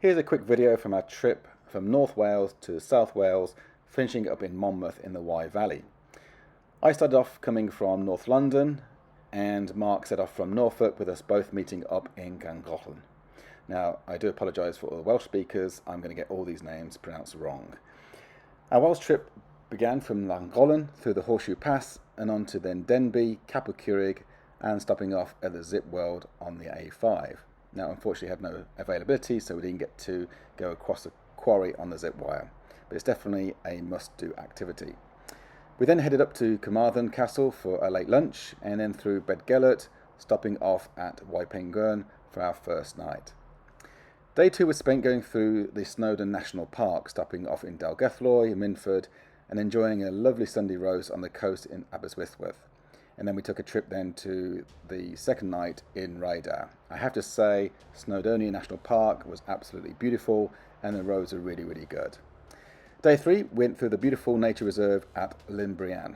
Here's a quick video from our trip from North Wales to South Wales, finishing up in Monmouth in the Wye Valley. I started off coming from North London and Mark set off from Norfolk, with us both meeting up in Llangollen. Now, I do apologise for all the Welsh speakers, I'm going to get all these names pronounced wrong. Our Welsh trip began from Llangollen through the Horseshoe Pass and on to then Denbigh, Capel Curig, and stopping off at the Zip World on the A5. Now, unfortunately, had no availability, so we didn't get to go across the quarry on the zip wire, but it's definitely a must-do activity. We then headed up to Carmarthen Castle for a late lunch, and then through Bedgelert, stopping off at Waipengern for our first night. Day 2 was spent going through the Snowdon National Park, stopping off in Dalgethloi, Minford, and enjoying a lovely Sunday roast on the coast in Aberystwyth. And then we took a trip then to the second night in Radar. I have to say, Snowdonia National Park was absolutely beautiful, and the roads are really, really good. Day 3 went through the beautiful nature reserve at Llynbrian.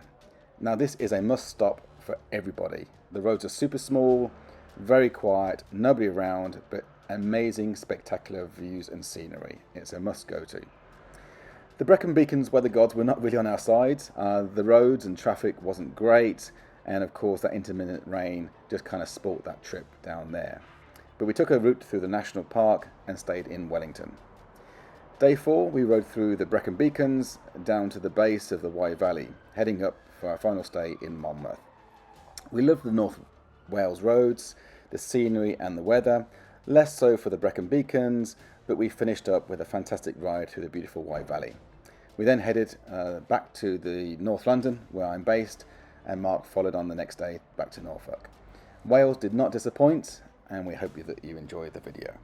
Now this is a must stop for everybody. The roads are super small, very quiet, nobody around, but amazing, spectacular views and scenery. It's a must go to. The Brecon Beacons weather gods were not really on our side. The roads and traffic wasn't great, and of course that intermittent rain just kind of spoilt that trip down there. But we took a route through the National Park and stayed in Wellington. Day 4 we rode through the Brecon Beacons down to the base of the Wye Valley, heading up for our final stay in Monmouth. We loved the North Wales roads, the scenery and the weather, less so for the Brecon Beacons, but we finished up with a fantastic ride through the beautiful Wye Valley. We then headed back to the North London, where I'm based, and Mark followed on the next day back to Norfolk. Wales did not disappoint, and we hope that you enjoyed the video.